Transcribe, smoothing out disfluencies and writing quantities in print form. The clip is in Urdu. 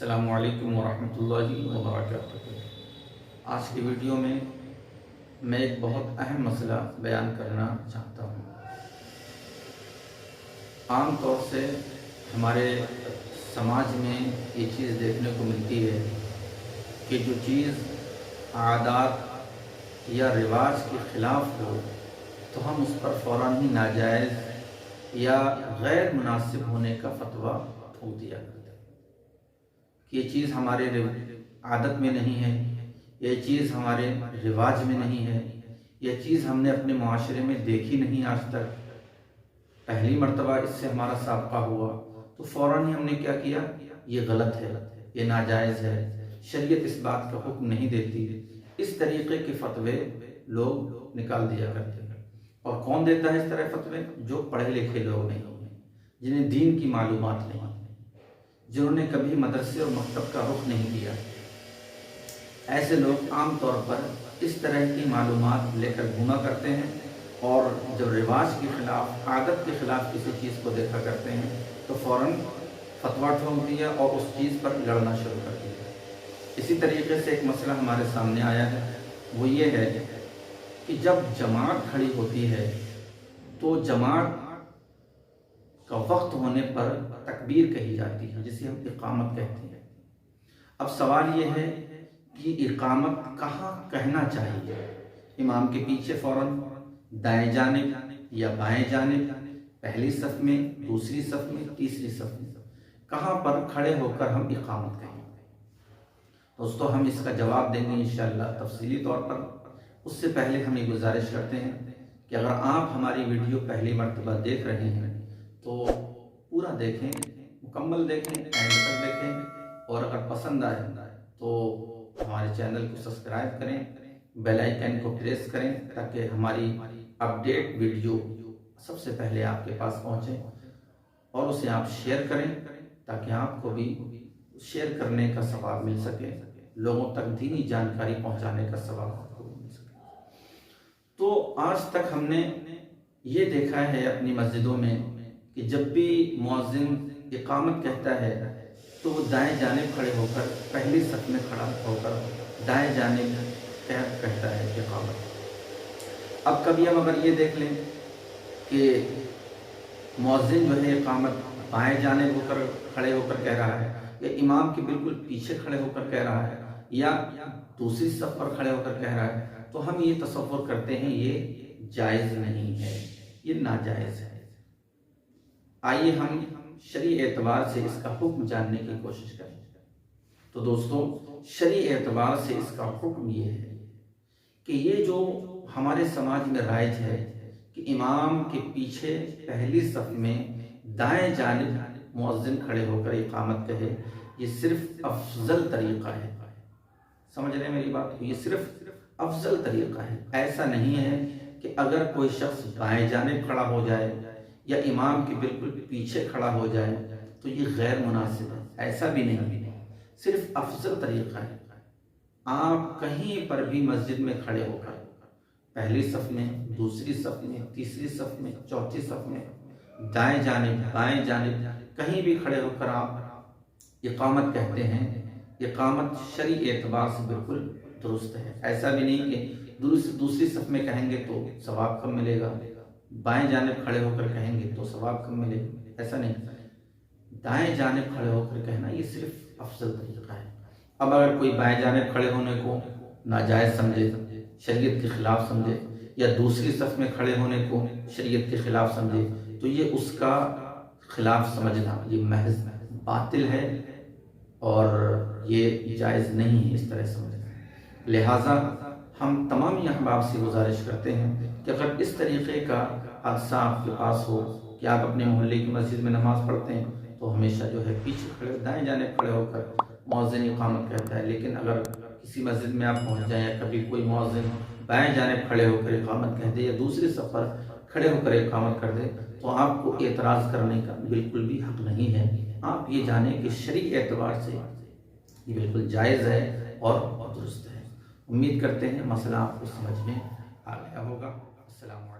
السلام علیکم ورحمۃ اللہ وبرکاتہ۔ آج کی ویڈیو میں ایک بہت اہم مسئلہ بیان کرنا چاہتا ہوں۔ عام طور سے ہمارے سماج میں یہ چیز دیکھنے کو ملتی ہے کہ جو چیز عادات یا رواج کے خلاف ہو تو ہم اس پر فوراً ہی ناجائز یا غیر مناسب ہونے کا فتویٰ ٹھوک دیا کرتے ہیں کہ یہ چیز ہمارے عادت میں نہیں ہے، یہ چیز ہمارے رواج میں نہیں ہے، یہ چیز ہم نے اپنے معاشرے میں دیکھی نہیں آج تک، پہلی مرتبہ اس سے ہمارا سابقہ ہوا تو فوراً ہی ہم نے کیا کیا، یہ غلط ہے، یہ ناجائز ہے، شریعت اس بات کا حکم نہیں دیتی۔ اس طریقے کے فتوے لوگ نکال دیا کرتے ہیں۔ اور کون دیتا ہے اس طرح فتوے؟ جو پڑھے لکھے لوگ نہیں ہیں، جنہیں دین کی معلومات نہیں، جنہوں نے کبھی مدرسے اور مکتب کا رخ نہیں کیا۔ ایسے لوگ عام طور پر اس طرح کی معلومات لے کر گھوما کرتے ہیں، اور جب رواج کے خلاف، عادت کے خلاف کسی چیز کو دیکھا کرتے ہیں تو فوراً فتویٰ ٹھوک دیا اور اس چیز پر لڑنا شروع کر دیا۔ اسی طریقے سے ایک مسئلہ ہمارے سامنے آیا ہے، وہ یہ ہے کہ جب جماعت کھڑی ہوتی ہے تو جماعت کا وقت ہونے پر تکبیر کہی جاتی ہے، جسے ہم اقامت کہتے ہیں۔ اب سوال یہ ہے کہ اقامت کہاں کہنا چاہیے؟ امام کے پیچھے فوراً دائیں جانب یا بائیں جانب، پہلی صف میں، دوسری صف میں، تیسری صف میں، کہاں پر کھڑے ہو کر ہم اقامت کہیں گے؟ دوستو، ہم اس کا جواب دیں گے انشاءاللہ تفصیلی طور پر۔ اس سے پہلے ہم یہ گزارش کرتے ہیں کہ اگر آپ ہماری ویڈیو پہلی مرتبہ دیکھ رہے ہیں تو پورا دیکھیں، مکمل دیکھیں، اینڈ تک دیکھیں، اور اگر پسند آئے تو ہمارے چینل کو سبسکرائب کریں، بیل آئیکن کو پریس کریں تاکہ ہماری اپڈیٹ ویڈیو سب سے پہلے آپ کے پاس پہنچے، اور اسے آپ شیئر کریں تاکہ آپ کو بھی شیئر کرنے کا ثواب مل سکے، لوگوں تک دینی جانکاری پہنچانے کا ثواب آپ کو مل سکے۔ تو آج تک ہم نے یہ دیکھا ہے اپنی مسجدوں میں کہ جب بھی مؤذن اقامت کہتا ہے تو وہ دائیں جانب کھڑے ہو کر، پہلی صف میں کھڑا ہو کر دائیں جانب کہتا ہے اقامت۔ اب کبھی ہم اگر یہ دیکھ لیں کہ مؤذن جو ہے اقامت بائیں جانب ہو کر کھڑے ہو کر کہہ رہا ہے، یا امام کے بالکل پیچھے کھڑے ہو کر کہہ رہا ہے، یا دوسری صف پر کھڑے ہو کر کہہ رہا ہے، تو ہم یہ تصور کرتے ہیں یہ جائز نہیں ہے، یہ ناجائز ہے۔ آئیے ہم شرعی اعتبار سے اس کا حکم جاننے کی کوشش کریں۔ تو دوستو، شرعی اعتبار سے اس کا حکم یہ ہے کہ یہ جو ہمارے سماج میں رائج ہے کہ امام کے پیچھے پہلی صف میں دائیں جانب مؤذن کھڑے ہو کر اقامت کہے، یہ صرف افضل طریقہ ہے۔ سمجھ رہے ہیں میری بات کو؟ یہ صرف افضل طریقہ ہے۔ ایسا نہیں ہے کہ اگر کوئی شخص بائیں جانب کھڑا ہو جائے یا امام کے بالکل پیچھے کھڑا ہو جائے تو یہ غیر مناسب ہے، ایسا بھی نہیں، صرف افضل طریقہ ہے۔ آپ کہیں پر بھی مسجد میں کھڑے ہو کر، پہلی صف میں، دوسری صف میں، تیسری صف میں، چوتھی صف میں، دائیں جانب، بائیں جانب، کہیں بھی کھڑے ہو کر آپ اقامت کہتے ہیں، اقامت شرعی اعتبار سے بالکل درست ہے۔ ایسا بھی نہیں کہ دوسری صف میں کہیں گے تو ثواب کم ملے گا، بائیں جانب کھڑے ہو کر کہیں گے تو ثواب کم ملے گا، ایسا نہیں۔ دائیں جانب کھڑے ہو کر کہنا یہ صرف افضل طریقہ ہے۔ اب اگر کوئی بائیں جانب کھڑے ہونے کو ناجائز سمجھے، شریعت کے خلاف سمجھے، یا دوسری صف میں کھڑے ہونے کو شریعت کے خلاف سمجھے، تو یہ اس کا خلاف سمجھنا یہ محض باطل ہے، اور یہ جائز نہیں ہے اس طرح سمجھنا۔ لہٰذا ہم تمام احباب سے گزارش کرتے ہیں کہ اگر اس طریقے کا حادثہ آپ کے پاس ہو کہ آپ اپنے محلے کی مسجد میں نماز پڑھتے ہیں تو ہمیشہ جو ہے پیچھے کھڑے، دائیں جانب کھڑے ہو کر مؤذن اقامت کہتا ہے، لیکن اگر کسی مسجد میں آپ پہنچ جائیں یا کبھی کوئی مؤذن بائیں جانب کھڑے ہو کر اقامت کہہ دے یا دوسری صف پر کھڑے ہو کر اقامت کر دے تو آپ کو اعتراض کرنے کا بالکل بھی حق نہیں ہے۔ آپ یہ جانیں کہ شرعی اعتبار سے یہ بالکل جائز ہے اور درست ہے۔ امید کرتے ہیں مسئلہ آپ کو سمجھ میں آ گیا ہوگا۔ السلام علیکم۔